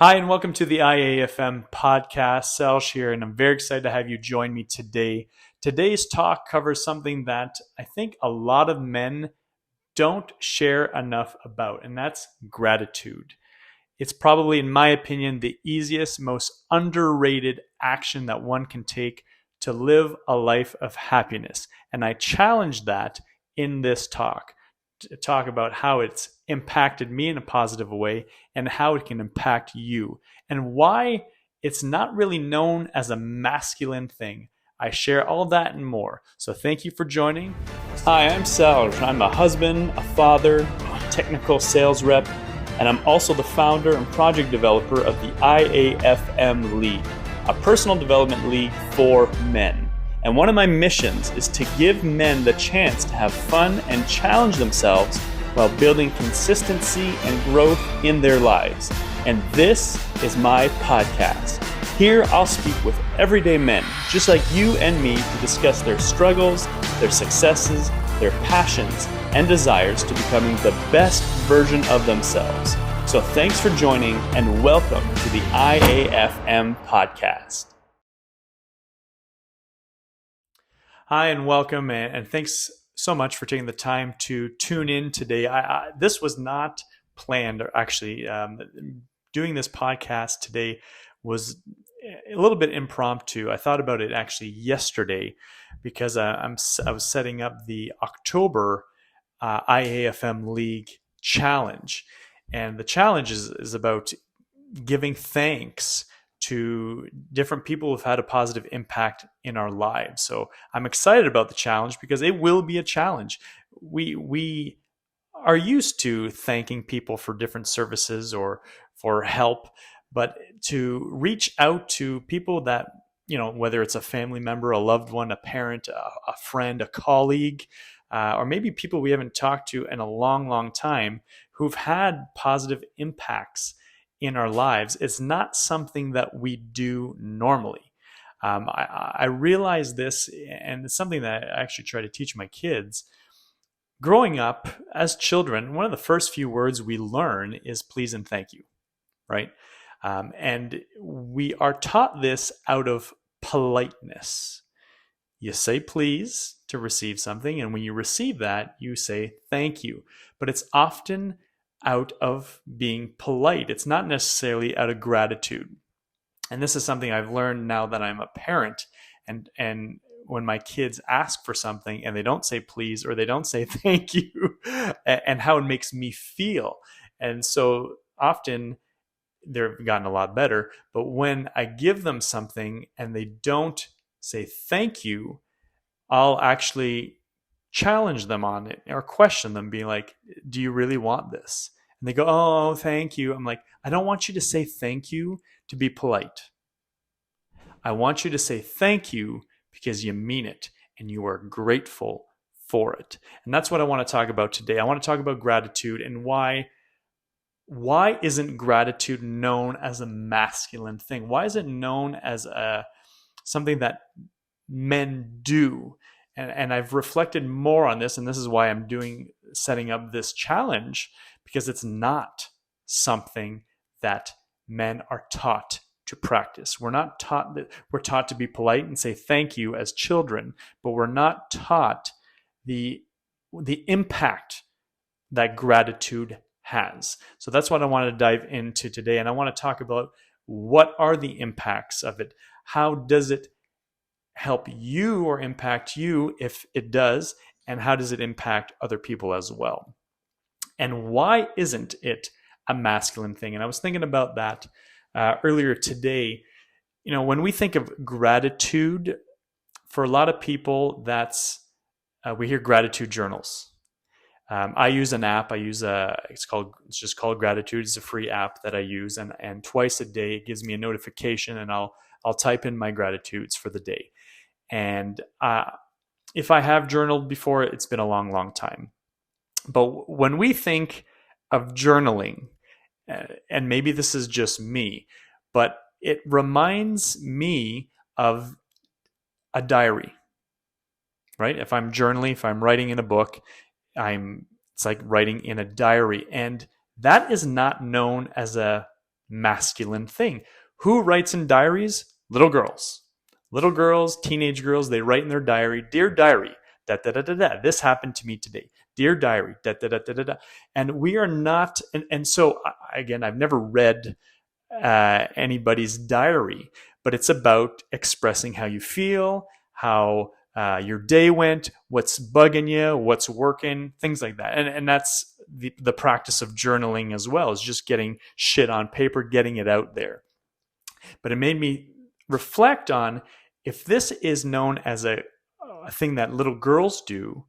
Hi, and welcome to the IAFM Podcast. Selsh here, and I'm very excited to have you join me today. Today's talk covers something that I think a lot of men don't share enough about, and that's gratitude. It's probably, in my opinion, the easiest, most underrated action that one can take to live a life of happiness. And I challenge that in this talk, to talk about how it's impacted me in a positive way and how it can impact you and why it's not really known as a masculine thing. I share all that and more. So thank you for joining. Hi, I'm Selsh. I'm a husband, a father, a technical sales rep, and I'm also the founder and project developer of the IAFM League, a personal development league for men. And one of my missions is to give men the chance to have fun and challenge themselves while building consistency and growth in their lives. And this is my podcast. Here I'll speak with everyday men, just like you and me, to discuss their struggles, their successes, their passions, and desires to becoming the best version of themselves. So thanks for joining and welcome to the IAFM Podcast. Hi, and welcome, and thanks so much for taking the time to tune in today. This was not planned, or actually doing this podcast today was a little bit impromptu. I thought about it actually yesterday because I was setting up the October IAFM League Challenge. And the challenge is about giving thanks to different people who've had a positive impact in our lives. So I'm excited about the challenge because it will be a challenge. We are used to thanking people for different services or for help, but to reach out to people that, whether it's a family member, a loved one, a parent, a friend, a colleague, or maybe people we haven't talked to in a long, long time who've had positive impacts in our lives, it's not something that we do normally. I realize this, and it's something that I actually try to teach my kids. Growing up as children, one of the first few words we learn is please and thank you, right? And we are taught this out of politeness. You say please to receive something, and when you receive that, you say thank you. But it's often out of being polite. It's not necessarily out of gratitude. And this is something I've learned now that I'm a parent, and when my kids ask for something and they don't say please or they don't say thank you, and how it makes me feel. And so often they've gotten a lot better, but when I give them something and they don't say thank you, I'll actually challenge them on it or question them, being like, do you really want this? And they go, oh, thank you. I'm like, I don't want you to say thank you to be polite. I want you to say thank you because you mean it and you are grateful for it. And that's what I want to talk about today. I want to talk about gratitude and why isn't gratitude known as a masculine thing? Why is it known as something that men do? And I've reflected more on this, and this is why I'm setting up this challenge, because it's not something that men are taught to practice. We're taught to be polite and say thank you as children, but we're not taught the impact that gratitude has. So that's what I want to dive into today, and I want to talk about what are the impacts of it. How does it help you or impact you if it does, and how does it impact other people as well? And why isn't it a masculine thing? And I was thinking about that earlier today. When we think of gratitude, for a lot of people, we hear gratitude journals. I use an app. It's just called Gratitude. It's a free app that I use, and twice a day it gives me a notification, and I'll type in my gratitudes for the day. And if I have journaled before, it's been a long, long time. But when we think of journaling, and maybe this is just me, but it reminds me of a diary, right? If I'm journaling, if I'm writing in a book, it's like writing in a diary. And that is not known as a masculine thing. Who writes in diaries? Little girls. Little girls, teenage girls, they write in their diary, "Dear diary, da da da da da. This happened to me today. Dear diary, da da da da da da." And we are not, and so again, I've never read anybody's diary, but it's about expressing how you feel, how your day went, what's bugging you, what's working, things like that. And that's the practice of journaling as well, is just getting shit on paper, getting it out there. But it made me reflect on, if this is known as a thing that little girls do,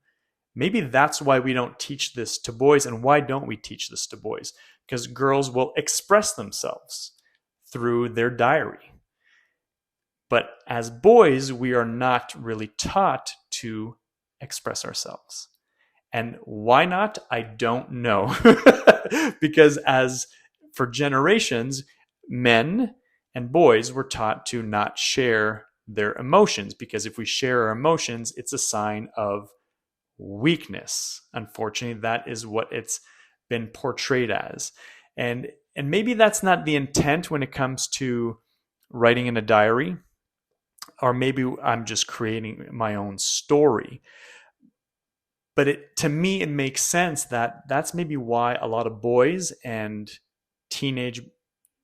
maybe that's why we don't teach this to boys. And why don't we teach this to boys? Because girls will express themselves through their diary. But as boys, we are not really taught to express ourselves. And why not? I don't know. Because for generations, men and boys were taught to not share their emotions, because if we share our emotions, it's a sign of weakness. Unfortunately, that is what it's been portrayed as. And maybe that's not the intent when it comes to writing in a diary, or maybe I'm just creating my own story. But to me, it makes sense that that's maybe why a lot of boys and teenage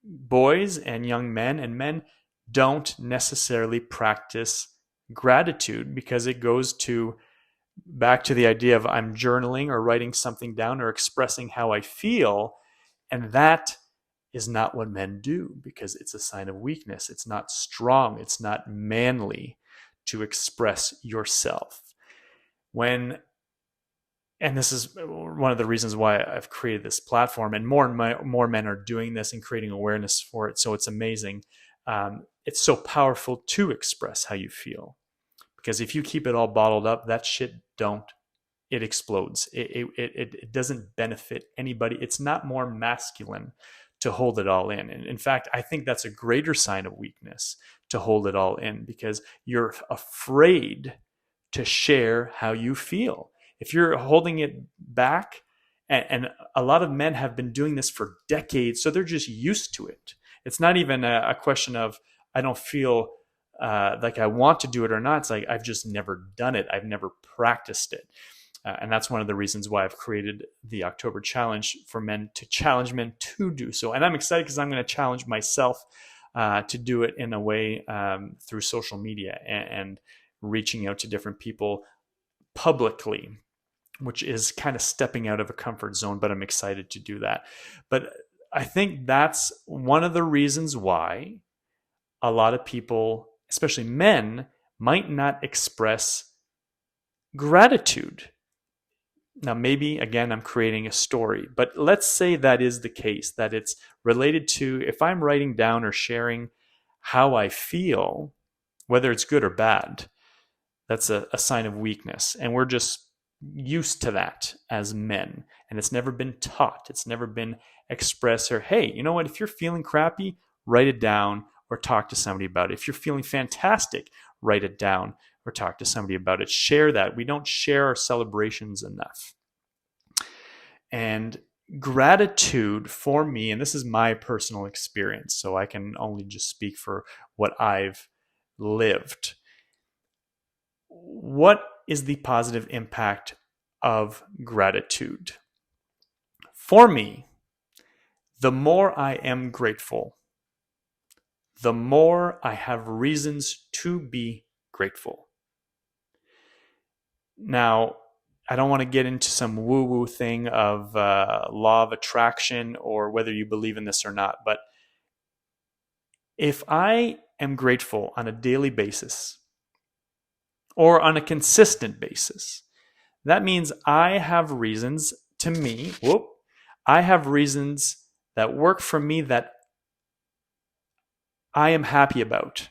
boys and young men and men don't necessarily practice gratitude, because it goes back to the idea of I'm journaling or writing something down or expressing how I feel. And that is not what men do, because it's a sign of weakness. It's not strong. It's not manly to express yourself. And this is one of the reasons why I've created this platform, and more men are doing this and creating awareness for it. So it's amazing. It's so powerful to express how you feel, because if you keep it all bottled up, that shit it explodes. It doesn't benefit anybody. It's not more masculine to hold it all in. And in fact, I think that's a greater sign of weakness, to hold it all in, because you're afraid to share how you feel. If you're holding it back, and a lot of men have been doing this for decades, so they're just used to it. It's not even a question of, I don't feel like I want to do it or not. It's like, I've just never done it. I've never practiced it. And that's one of the reasons why I've created the October challenge, for men, to challenge men to do so. And I'm excited because I'm going to challenge myself to do it in a way through social media and reaching out to different people publicly, which is kind of stepping out of a comfort zone, but I'm excited to do that. But I think that's one of the reasons why a lot of people, especially men, might not express gratitude. Now, maybe, again, I'm creating a story, but let's say that is the case, that it's related to, if I'm writing down or sharing how I feel, whether it's good or bad, that's a sign of weakness. And we're just used to that as men. And it's never been taught. It's never been expressed, or, hey, you know what? If you're feeling crappy, write it down or talk to somebody about it. If you're feeling fantastic, write it down or talk to somebody about it. Share that. We don't share our celebrations enough. And gratitude for me, and this is my personal experience, so I can only just speak for what I've lived. What is the positive impact of gratitude? For me, the more I am grateful, the more I have reasons to be grateful. Now, I don't want to get into some woo-woo thing of law of attraction, or whether you believe in this or not, but if I am grateful on a daily basis or on a consistent basis, that means I have reasons I have reasons that work for me that I am happy about.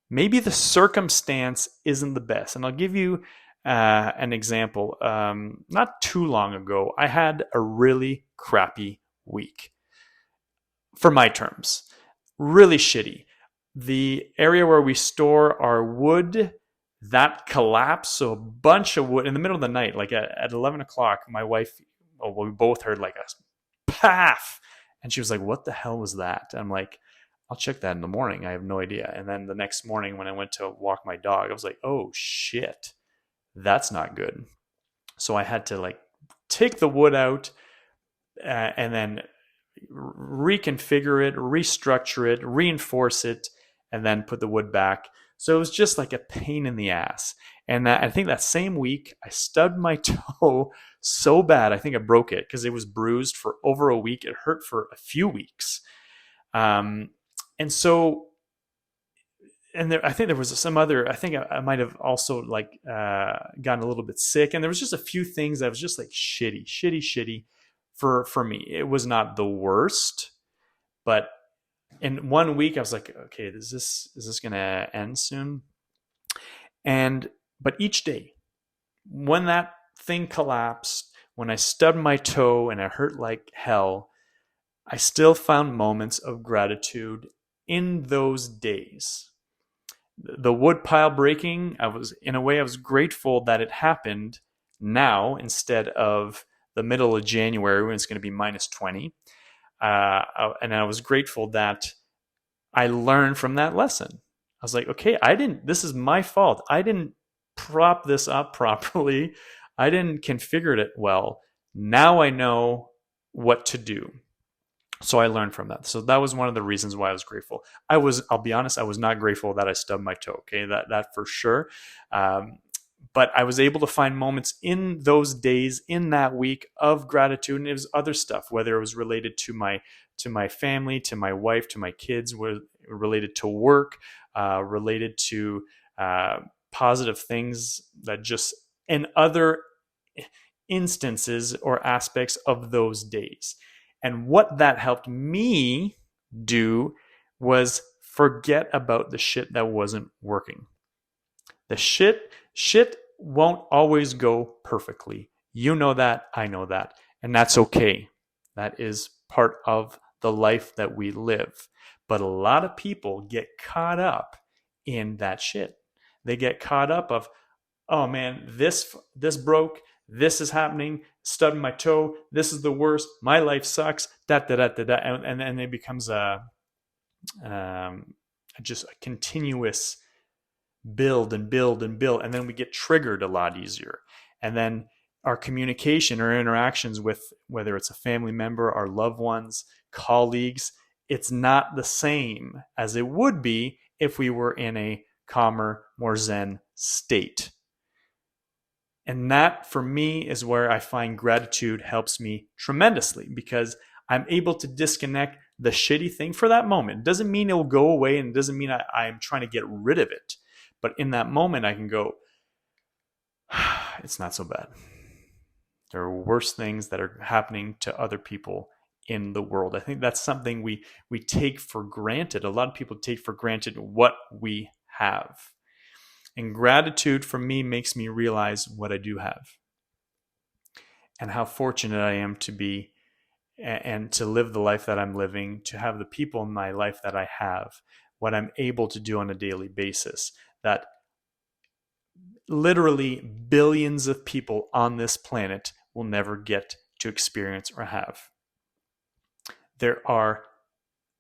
Maybe the circumstance isn't the best. And I'll give you an example. Not too long ago, I had a really crappy week. For my terms, really shitty. The area where we store our wood, that collapsed. So a bunch of wood in the middle of the night, like at 11 o'clock, my wife, we both heard like a paff. And she was like, what the hell was that? And I'm like, I'll check that in the morning. I have no idea. And then the next morning when I went to walk my dog, I was like, oh shit, that's not good. So I had to like take the wood out and then reconfigure it, restructure it, reinforce it, and then put the wood back. So it was just like a pain in the ass. And I think that same week, I stubbed my toe so bad, I think I broke it because it was bruised for over a week. It hurt for a few weeks. And so, and there, I think there was some other, I think I might have also like gotten a little bit sick. And there was just a few things that was just like shitty for me. It was not the worst, but in 1 week I was like, okay, is this gonna end soon? But each day when that thing collapsed, when I stubbed my toe and it hurt like hell, I still found moments of gratitude in those days. The wood pile breaking, I was grateful that it happened now instead of the middle of January when it's going to be minus 20. And I was grateful that I learned from that lesson. I was like, okay, this is my fault. I didn't prop this up properly. I didn't configure it well. Now I know what to do. So I learned from that. So that was one of the reasons why I was grateful. I'll be honest, I was not grateful that I stubbed my toe. Okay, that for sure. But I was able to find moments in those days, in that week, of gratitude, and it was other stuff, whether it was related to my family, to my wife, to my kids, related to work, related to positive things that just in other instances or aspects of those days. And what that helped me do was forget about the shit that wasn't working. The shit won't always go perfectly. You know that, I know that, and that's okay. That is part of the life that we live. But a lot of people get caught up in that shit. They get caught up of, oh man, this broke, this is happening, stubbing my toe, this is the worst, my life sucks, and it becomes just a continuous build, and then we get triggered a lot easier. And then our communication or interactions with, whether it's a family member, our loved ones, colleagues, it's not the same as it would be if we were in a calmer, more zen state. And that, for me, is where I find gratitude helps me tremendously, because I'm able to disconnect the shitty thing for that moment. It doesn't mean it will go away, and it doesn't mean I'm trying to get rid of it. But in that moment, I can go, it's not so bad. There are worse things that are happening to other people in the world. I think that's something we take for granted. A lot of people take for granted what we have. And gratitude for me makes me realize what I do have and how fortunate I am to be and to live the life that I'm living, to have the people in my life that I have, what I'm able to do on a daily basis, that literally billions of people on this planet will never get to experience or have. There are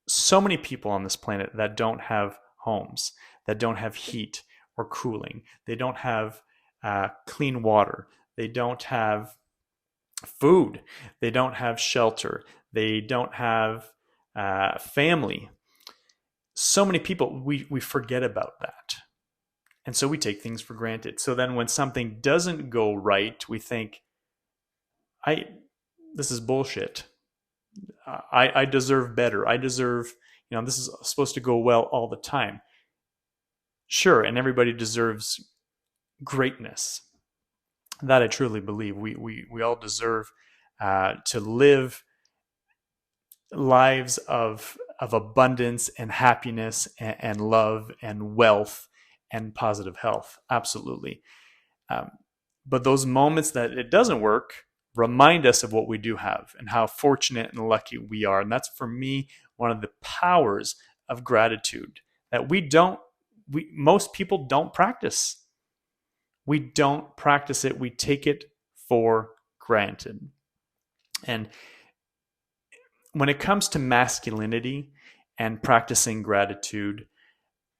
so many people on this planet that don't have homes, that don't have heat or cooling. They don't have clean water. They don't have food. They don't have shelter. They don't have family. So many people, we forget about that. And so we take things for granted. So then when something doesn't go right, we think, this is bullshit. I deserve better. I deserve, this is supposed to go well all the time. Sure, and everybody deserves greatness. That I truly believe. We all deserve to live lives of abundance and happiness and love and wealth and positive health. Absolutely. But those moments that it doesn't work remind us of what we do have and how fortunate and lucky we are. And that's, for me, one of the powers of gratitude that most people don't practice. We don't practice it. We take it for granted. And when it comes to masculinity and practicing gratitude,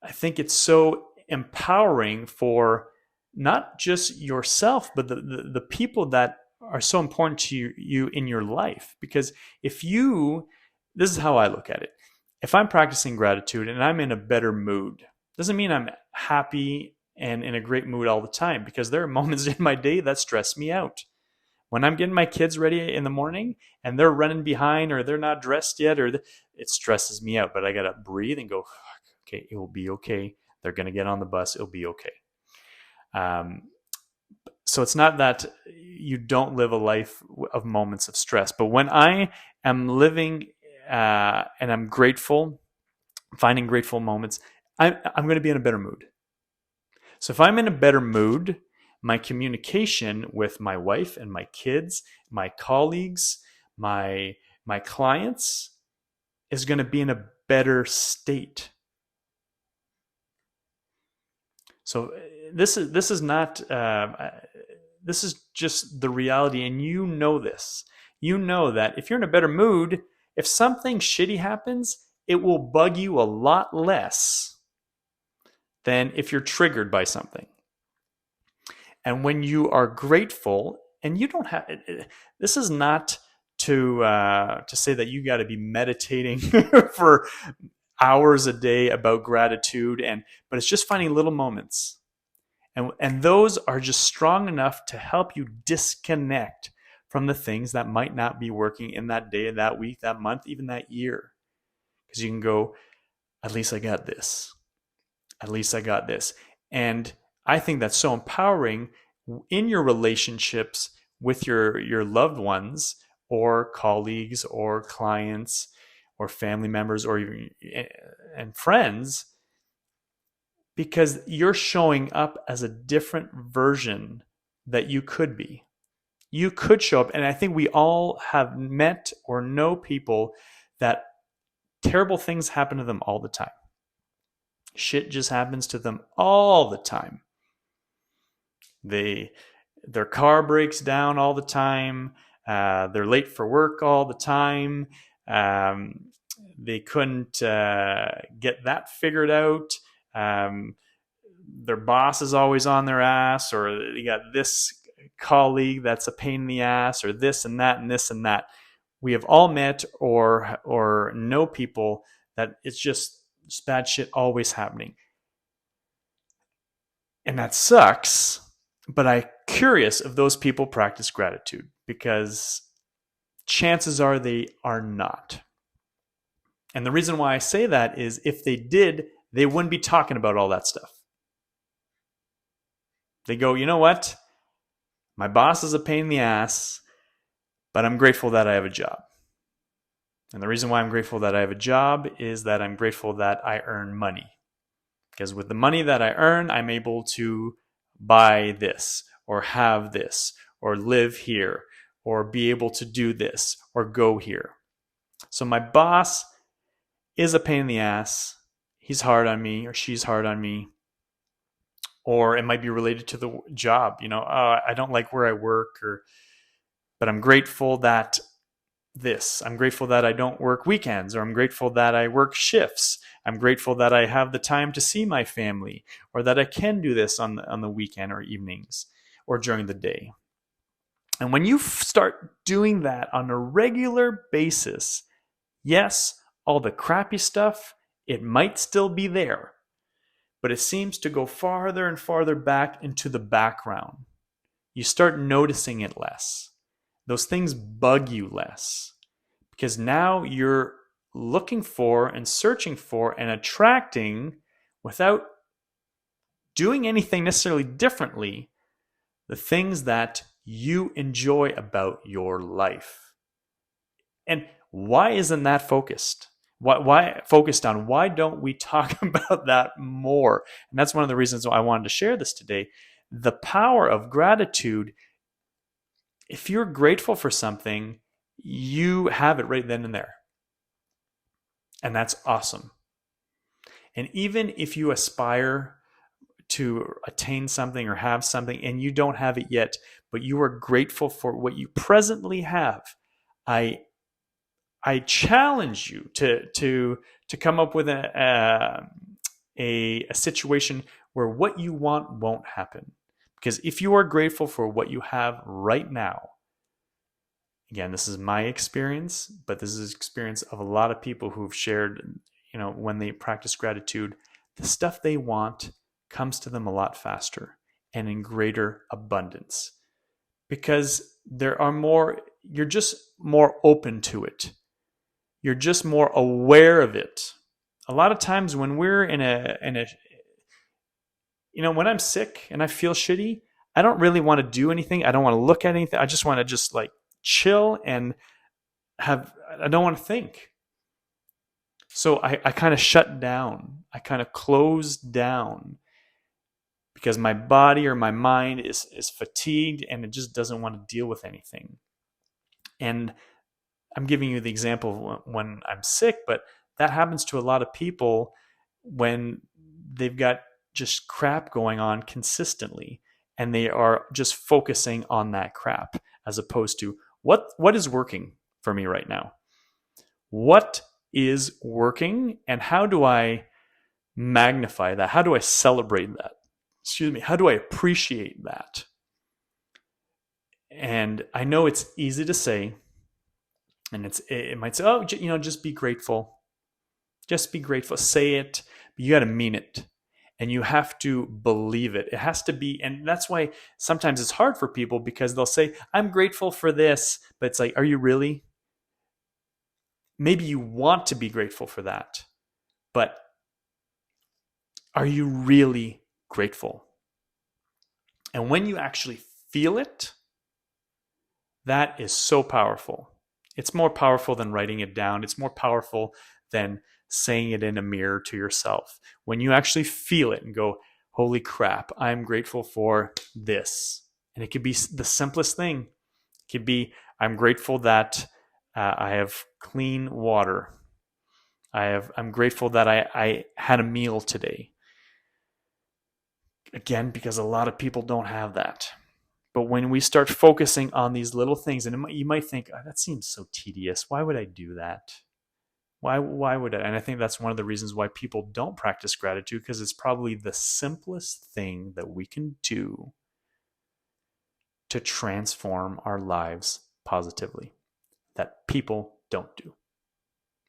I think it's so empowering for not just yourself, but the people that are so important to you in your life. Because this is how I look at it. If I'm practicing gratitude and I'm in a better mood, doesn't mean I'm happy and in a great mood all the time, because there are moments in my day that stress me out. When I'm getting my kids ready in the morning and they're running behind or they're not dressed yet, it stresses me out. But I got to breathe and go, okay, it will be okay. They're going to get on the bus. It'll be okay. So it's not that you don't live a life of moments of stress. But when I am living and I'm grateful, finding grateful moments, I'm going to be in a better mood. So if I'm in a better mood, my communication with my wife and my kids, my colleagues, my clients is going to be in a better state. So this is not. This is just the reality, and you know this. You know that if you're in a better mood, if something shitty happens, it will bug you a lot less than if you're triggered by something. And when you are grateful, and you don't have, this is not to say that you got to be meditating for hours a day about gratitude, but it's just finding little moments. And those are just strong enough to help you disconnect from the things that might not be working in that day, that week, that month, even that year. Because you can go, at least I got this. At least I got this. And I think that's so empowering in your relationships with your loved ones or colleagues or clients or family members or even and friends, because you're showing up as a different version that you could be. You could show up, and I think we all have met or know people that terrible things happen to them all the time. Shit just happens to them all the time. Their car breaks down all the time. They're late for work all the time. They couldn't get that figured out. Their boss is always on their ass, or they got this colleague that's a pain in the ass, or this and that and this and that. We have all met or know people that it's just bad shit always happening. And that sucks, but I'm curious if those people practice gratitude, because chances are they are not. And the reason why I say that is if they did, they wouldn't be talking about all that stuff. They go, you know what? My boss is a pain in the ass, but I'm grateful that I have a job. And the reason why I'm grateful that I have a job is that I'm grateful that I earn money. Because with the money that I earn, I'm able to buy this, or have this, or live here, or be able to do this, or go here. So my boss is a pain in the ass. He's hard on me, or she's hard on me. Or it might be related to the job. I don't like where I work, but I'm grateful that I'm grateful that I don't work weekends, or I'm grateful that I work shifts. I'm grateful that I have the time to see my family, or that I can do this on the weekend or evenings or during the day. And when you start doing that on a regular basis, yes, all the crappy stuff, it might still be there, but it seems to go farther and farther back into the background. You start noticing it less. Those things bug you less, because now you're looking for and searching for and attracting, without doing anything necessarily differently, the things that you enjoy about your life. And why isn't that focused? Why focused on? Why don't we talk about that more? And that's one of the reasons why I wanted to share this today. The power of gratitude. If you're grateful for something, you have it right then and there. And that's awesome. And even if you aspire to attain something or have something and you don't have it yet, but you are grateful for what you presently have, I I challenge you to come up with a situation where what you want won't happen. Because if you are grateful for what you have right now, again, this is my experience, but this is the experience of a lot of people who've shared, when they practice gratitude, the stuff they want comes to them a lot faster and in greater abundance. Because you're just more open to it. You're just more aware of it. A lot of times when we're when I'm sick and I feel shitty, I don't really want to do anything. I don't want to look at anything. I just want to like chill and I don't want to think. So I kind of shut down. I kind of close down because my body or my mind is fatigued and it just doesn't want to deal with anything. And I'm giving you the example of when I'm sick, but that happens to a lot of people when they've got just crap going on consistently and they are just focusing on that crap as opposed to what is working for me right now? What is working and how do I magnify that? How do I celebrate that? How do I appreciate that? And I know it's easy to say, and it might say, oh, just be grateful. Just be grateful. Say it, but you got to mean it. And you have to believe it. It has to be, and that's why sometimes it's hard for people because they'll say, I'm grateful for this, but it's like, are you really? Maybe you want to be grateful for that, but are you really grateful? And when you actually feel it, that is so powerful. It's more powerful than writing it down. It's more powerful than saying it in a mirror to yourself. When you actually feel it and go, holy crap, I'm grateful for this. And it could be the simplest thing. It could be, I'm grateful that I have clean water. I'm grateful that I had a meal today. Again, because a lot of people don't have that. But when we start focusing on these little things, and you might think, oh, that seems so tedious. Why would I do that? Why would I? And I think that's one of the reasons why people don't practice gratitude, because it's probably the simplest thing that we can do to transform our lives positively that people don't do.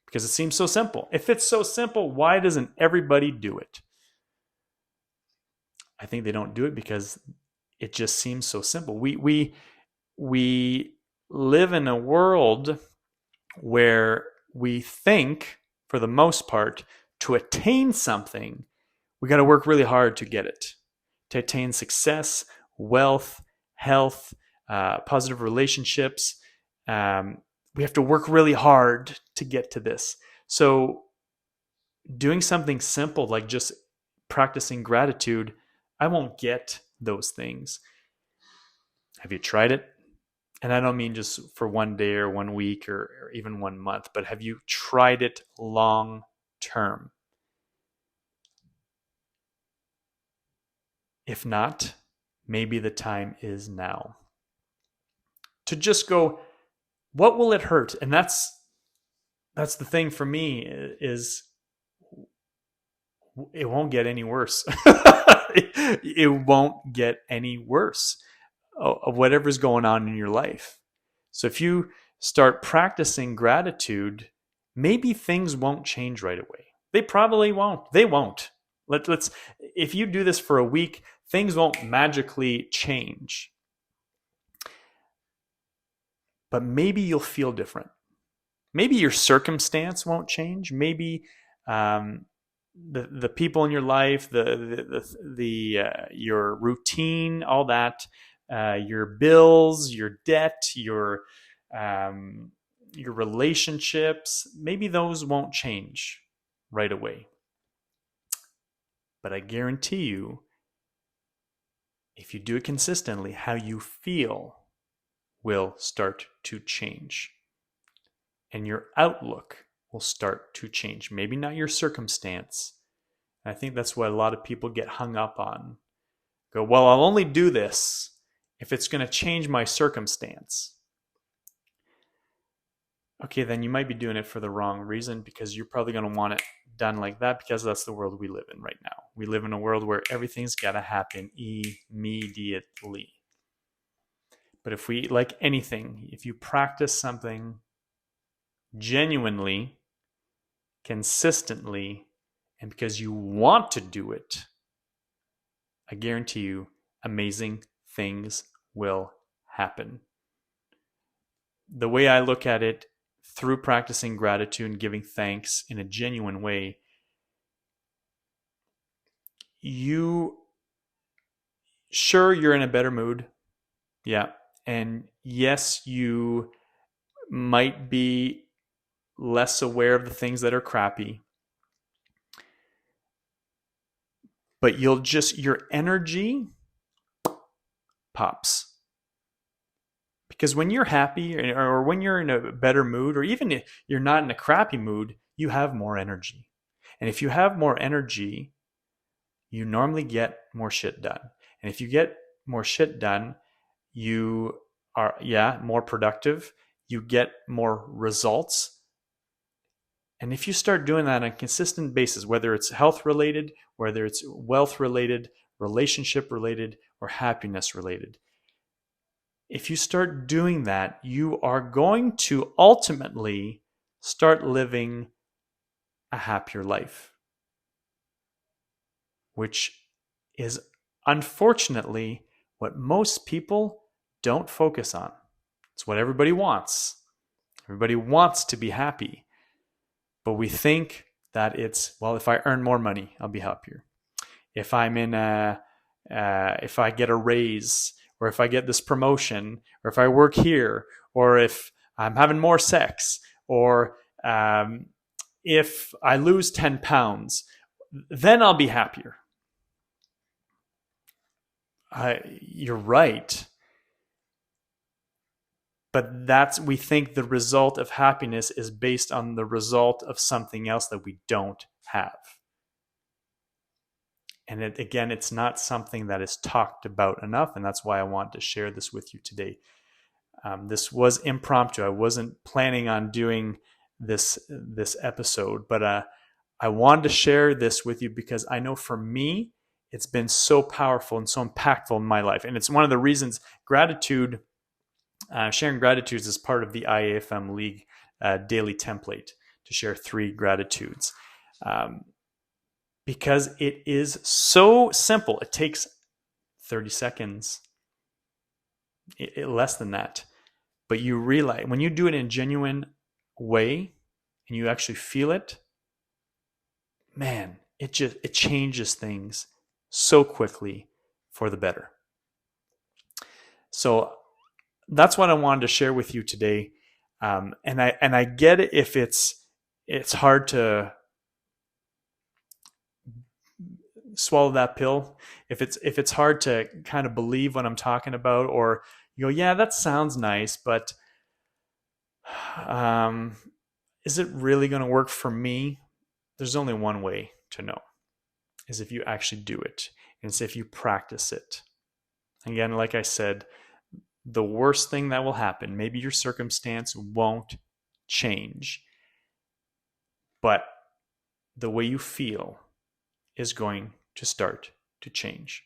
Because it seems so simple. If it's so simple, why doesn't everybody do it? I think they don't do it because it just seems so simple. We live in a world where we think, for the most part, to attain something, we got to work really hard to get it. To attain success, wealth, health, positive relationships, we have to work really hard to get to this. So doing something simple like just practicing gratitude, I won't get those things. Have you tried it? And I don't mean just for one day or 1 week or even 1 month, but have you tried it long term? If not, maybe the time is now. To just go, what will it hurt? And that's the thing for me is it won't get any worse. It won't get any worse of whatever's going on in your life. So if you start practicing gratitude, maybe things won't change right away. They probably won't. They won't. Let's if you do this for a week, things won't magically change. But maybe you'll feel different. Maybe your circumstance won't change. Maybe the people in your life, your routine, all that, your bills, your debt, your relationships, maybe those won't change right away. But I guarantee you, if you do it consistently, how you feel will start to change. And your outlook will start to change. Maybe not your circumstance. And I think that's what a lot of people get hung up on. Go, well, I'll only do this if it's going to change my circumstance. okay, then you might be doing it for the wrong reason, because you're probably going to want it done like that, because that's the world we live in right now. We live in a world where everything's got to happen immediately. But if we, like anything, if you practice something genuinely, consistently, and because you want to do it, I guarantee you amazing things will happen. The way I look at it, through practicing gratitude and giving thanks in a genuine way, you're in a better mood. Yeah. And yes, you might be less aware of the things that are crappy, but your energy pops. Because when you're happy, or when you're in a better mood, or even if you're not in a crappy mood, you have more energy. And if you have more energy, you normally get more shit done. And if you get more shit done, you are, more productive. You get more results. And if you start doing that on a consistent basis, whether it's health related, whether it's wealth related, relationship related, or happiness related, if you start doing that, you are going to ultimately start living a happier life, which is unfortunately what most people don't focus on. It's what everybody wants. Everybody wants to be happy, but we think that it's, well, if I earn more money, I'll be happier. If I'm if I get a raise, or if I get this promotion, or if I work here, or if I'm having more sex, or if I lose 10 pounds, then I'll be happier. You're right. But we think the result of happiness is based on the result of something else that we don't have. And again, it's not something that is talked about enough, and that's why I want to share this with you today. This was impromptu. I wasn't planning on doing this episode, but I wanted to share this with you because I know for me, it's been so powerful and so impactful in my life. And it's one of the reasons sharing gratitudes is part of the IAFM League daily template to share 3 gratitudes. Because it is so simple. It takes 30 seconds, less than that. But you realize when you do it in a genuine way and you actually feel it, man, it changes things so quickly for the better. So that's what I wanted to share with you today. And I get it if it's hard to swallow that pill, if it's hard to kind of believe what I'm talking about, or you go, yeah, that sounds nice, but is it really going to work for me? There's only one way to know, is if you actually do it, and it's if you practice it. Again, like I said, the worst thing that will happen, maybe your circumstance won't change, but the way you feel is going to start to change.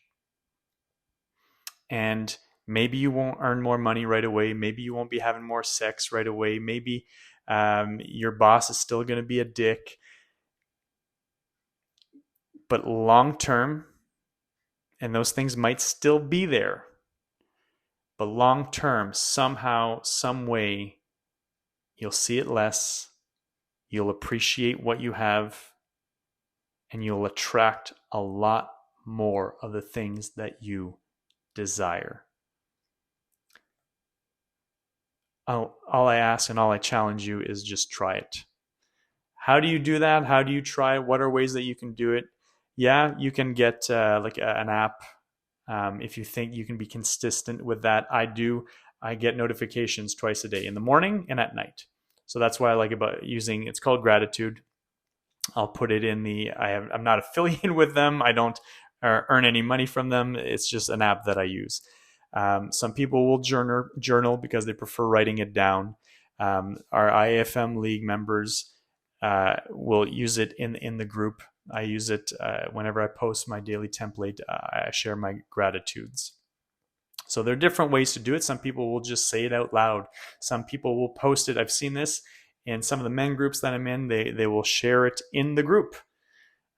And maybe you won't earn more money right away. Maybe you won't be having more sex right away. Maybe your boss is still going to be a dick. But long term, and those things might still be there, but long term, somehow, some way, you'll see it less. You'll appreciate what you have, and you'll attract a lot more of the things that you desire. All I ask and all I challenge you is just try it. How do you do that? How do you try it? What are ways that you can do it? Yeah, you can get an app if you think you can be consistent with that. I get notifications twice a day, in the morning and at night. So that's why I like about using, it's called Gratitude. I'll put it in I'm not affiliated with them. I don't earn any money from them. It's just an app that I use. Some people will journal because they prefer writing it down. Our IAFM League members will use it in the group. I use it whenever I post my daily template. I share my gratitudes. So there are different ways to do it. Some people will just say it out loud. Some people will post it. I've seen this in some of the men groups that I'm in. They will share it in the group.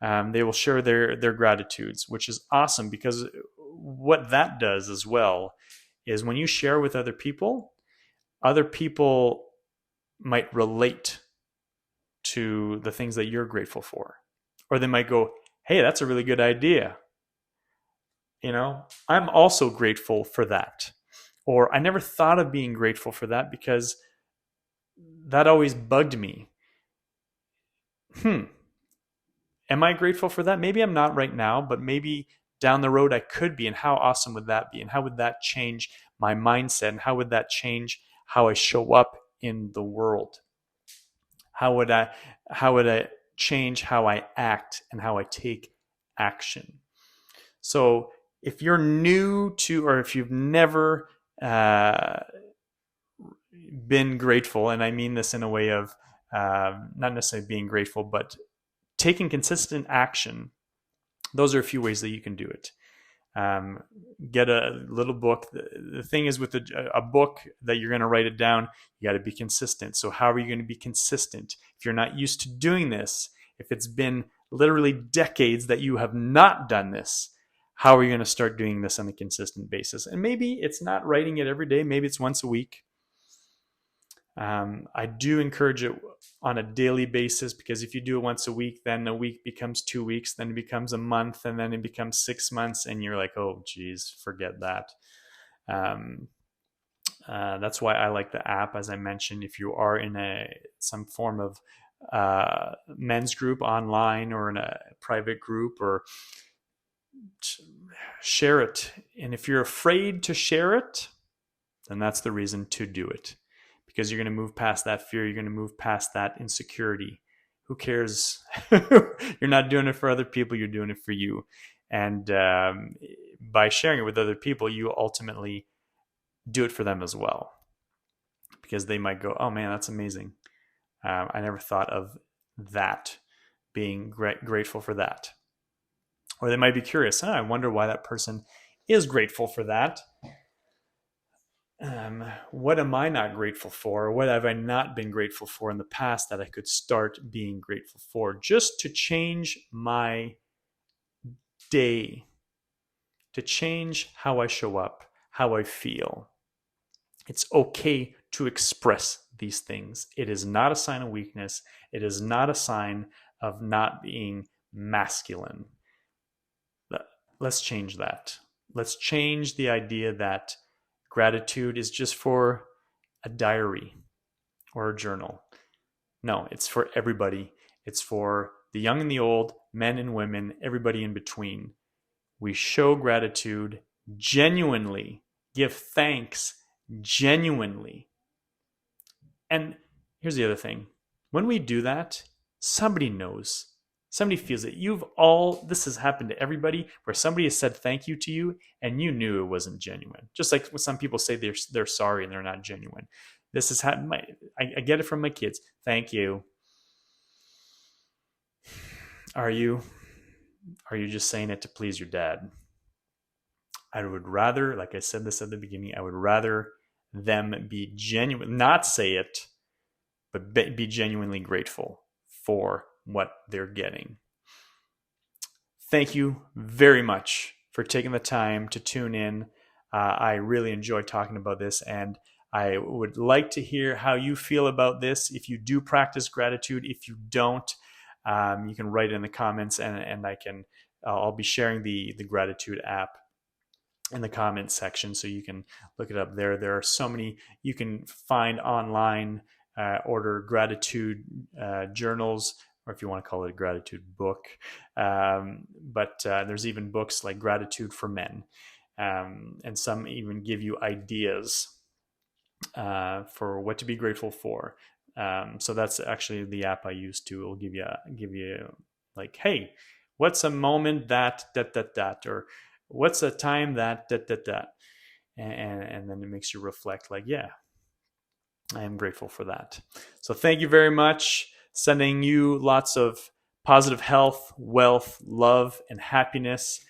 They will share their gratitudes, which is awesome, because what that does as well is when you share with other people might relate to the things that you're grateful for. Or they might go, hey, that's a really good idea. I'm also grateful for that. Or I never thought of being grateful for that because that always bugged me. Am I grateful for that? Maybe I'm not right now, but maybe down the road I could be. And how awesome would that be? And how would that change my mindset? And how would that change how I show up in the world? How would I change how I act and how I take action? So if you're new to, or if you've never been grateful, and I mean this in a way of not necessarily being grateful, but taking consistent action, those are a few ways that you can do it. Get a little book. The thing is, with a book that you're going to write it down, you got to be consistent. So how are you going to be consistent? If you're not used to doing this, if it's been literally decades that you have not done this, how are you going to start doing this on a consistent basis? And maybe it's not writing it every day. Maybe it's once a week. I do encourage it on a daily basis, because if you do it once a week, then a week becomes 2 weeks, then it becomes a month, and then it becomes 6 months, and you're like, oh, geez, forget that. That's why I like the app, as I mentioned. If you are in some form of men's group online or in a private group, or share it. And if you're afraid to share it, then that's the reason to do it. Because you're going to move past that fear. You're going to move past that insecurity. Who cares? You're not doing it for other people. You're doing it for you. And by sharing it with other people, you ultimately do it for them as well. Because they might go, oh man, that's amazing. I never thought of that, being grateful for that. Or they might be curious, I wonder why that person is grateful for that. What am I not grateful for? What have I not been grateful for in the past that I could start being grateful for, just to change my day, to change how I show up, how I feel. It's okay to express these things. It is not a sign of weakness. It is not a sign of not being masculine. Let's change that. Let's change the idea that gratitude is just for a diary or a journal. No, it's for everybody. It's for the young and the old, men and women, everybody in between. We show gratitude genuinely, give thanks genuinely. And here's the other thing. When we do that, somebody knows. Somebody feels it. This has happened to everybody, where somebody has said thank you to you and you knew it wasn't genuine. Just like when some people say they're sorry and they're not genuine. This has happened. I get it from my kids. Thank you. Are you just saying it to please your dad? I would rather, like I said this at the beginning, I would rather them be genuine, not say it, but be genuinely grateful for what they're getting. Thank you very much for taking the time to tune in. I really enjoyed talking about this, and I would like to hear how you feel about this. If you do practice gratitude, if you don't, you can write it in the comments, and I'll be sharing the gratitude app in the comments section, so you can look it up there. There are so many you can find online. Order gratitude journals, or if you want to call it a gratitude book. But there's even books like Gratitude for Men. And some even give you ideas for what to be grateful for. So that's actually the app I use too. It'll give you like, hey, what's a moment that, or what's a time that, and then it makes you reflect like, yeah, I am grateful for that. So thank you very much. Sending you lots of positive health, wealth, love, and happiness,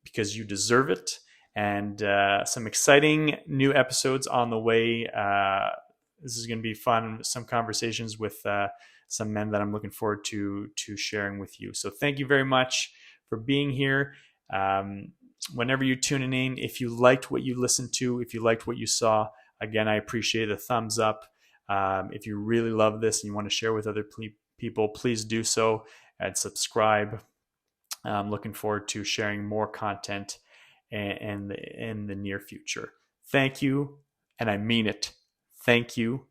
because you deserve it. And some exciting new episodes on the way. This is going to be fun. Some conversations with some men that I'm looking forward to sharing with you. So thank you very much for being here. Whenever you're tuning in, if you liked what you listened to, if you liked what you saw, again, I appreciate a thumbs up. If you really love this and you want to share with other people, please do so and subscribe. I'm looking forward to sharing more content in the near future. Thank you, and I mean it. Thank you.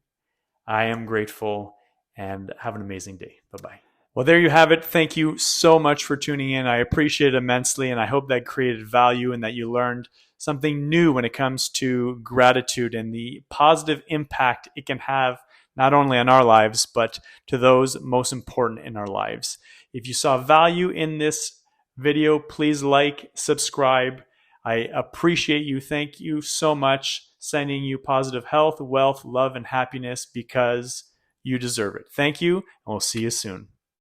I am grateful, and have an amazing day. Bye-bye. Well, there you have it. Thank you so much for tuning in. I appreciate it immensely, and I hope that created value and that you learned something new when it comes to gratitude and the positive impact it can have not only on our lives, but to those most important in our lives. If you saw value in this video, please like, subscribe. I appreciate you. Thank you so much. Sending you positive health, wealth, love, and happiness because you deserve it. Thank you, and we'll see you soon.